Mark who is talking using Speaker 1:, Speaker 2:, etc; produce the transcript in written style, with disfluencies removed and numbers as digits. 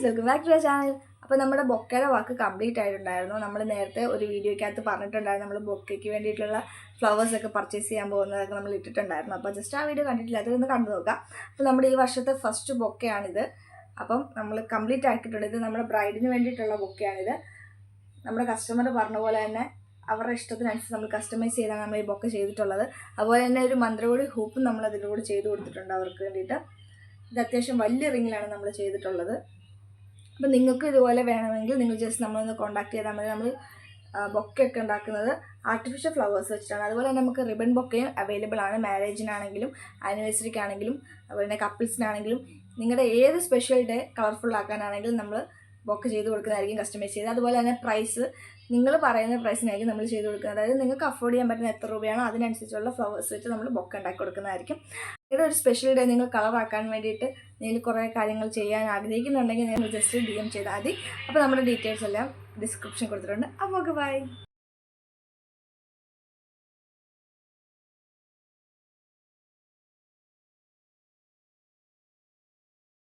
Speaker 1: Welcome back to the channel. അപ്പോൾ നമ്മുടെ ബൊക്കയുടെ work complete ആയിട്ടുണ്ടായിരുന്നു. നമ്മൾ നേരത്തെ ഒരു വീഡിയോയ്ക്കകത്ത് പറഞ്ഞിട്ടുണ്ടായിരുന്നു നമ്മൾ ബൊക്കയ്ക്ക് വേണ്ടിയിട്ടുള്ള ഫ്ലവേഴ്സൊക്കെ പർച്ചേസ് ചെയ്യാൻ പോകുന്നതൊക്കെ നമ്മൾ ഇട്ടിട്ടുണ്ടായിരുന്നു. അപ്പോൾ ജസ്റ്റ് ആ വീഡിയോ കണ്ടിട്ടില്ല, അതൊന്ന് കണ്ടു നോക്കാം. അപ്പോൾ നമ്മുടെ ഈ വർഷത്തെ ഫസ്റ്റ് ബൊക്കയാണിത്. അപ്പം നമ്മൾ കംപ്ലീറ്റ് ആക്കിയിട്ടുണ്ട്. ഇത് നമ്മുടെ ബ്രൈഡിന് വേണ്ടിയിട്ടുള്ള ബൊക്കയാണിത്. നമ്മുടെ കസ്റ്റമർ പറഞ്ഞ പോലെ തന്നെ അവരുടെ ഇഷ്ടത്തിനനുസരിച്ച് നമ്മൾ കസ്റ്റമൈസ് ചെയ്താണ് നമ്മൾ ഈ ബൊക്ക ചെയ്തിട്ടുള്ളത്. അതുപോലെ തന്നെ ഒരു മന്ത്രകോടി ഹൂപ്പും നമ്മൾ അതിൻ്റെ കൂടെ ചെയ്ത് കൊടുത്തിട്ടുണ്ട് അവർക്ക് വേണ്ടിയിട്ട്. ഇത് അത്യാവശ്യം വലിയ റിങ്ങിലാണ് നമ്മൾ ചെയ്തിട്ടുള്ളത്. അപ്പോൾ നിങ്ങൾക്ക് ഇതുപോലെ വേണമെങ്കിൽ നിങ്ങൾ ജസ്റ്റ് നമ്മളൊന്ന് കോൺടാക്ട് ചെയ്താൽ മതി. നമ്മൾ ബൊക്കയൊക്കെ ഉണ്ടാക്കുന്നത് ആർട്ടിഫിഷ്യൽ ഫ്ലവേഴ്സ് വെച്ചിട്ടാണ്. അതുപോലെ തന്നെ നമുക്ക് റിബൺ ബൊക്കയും അവൈലബിൾ ആണ്. മാരേജിനാണെങ്കിലും ആനിവേഴ്സറിക്കാണെങ്കിലും അതുപോലെ തന്നെ കപ്പിൾസിനാണെങ്കിലും നിങ്ങളുടെ ഏത് സ്പെഷ്യൽ ഡേ കളർഫുൾ ആക്കാനാണെങ്കിലും നമ്മൾ ബൊക്ക ചെയ്ത് കൊടുക്കുന്നതായിരിക്കും കസ്റ്റമൈസ് ചെയ്ത്. അതുപോലെ തന്നെ പ്രൈസ് നിങ്ങൾ പറയുന്ന പ്രൈസിനായിരിക്കും നമ്മൾ ചെയ്ത് കൊടുക്കുന്നത്. അതായത് നിങ്ങൾക്ക് അഫോർഡ് ചെയ്യാൻ പറ്റുന്ന എത്ര രൂപയാണോ അതിനനുസരിച്ചുള്ള ഫ്ലവേഴ്സ് വെച്ച് നമ്മൾ ബൊക്ക ഉണ്ടാക്കി കൊടുക്കുന്നതായിരിക്കും. നിങ്ങളുടെ ഒരു സ്പെഷ്യൽ ഡേ നിങ്ങൾ കളറാക്കാൻ വേണ്ടിയിട്ട് നിങ്ങൾ കുറേ കാര്യങ്ങൾ ചെയ്യാൻ ആഗ്രഹിക്കുന്നുണ്ടെങ്കിൽ നിങ്ങൾ ജസ്റ്റ് DM ചെയ്താൽ മതി. അപ്പോൾ നമ്മുടെ ഡീറ്റെയിൽസ് എല്ലാം ഡിസ്ക്രിപ്ഷൻ കൊടുത്തിട്ടുണ്ട്. അപ്പോൾ ഓക്കെ, ബൈ.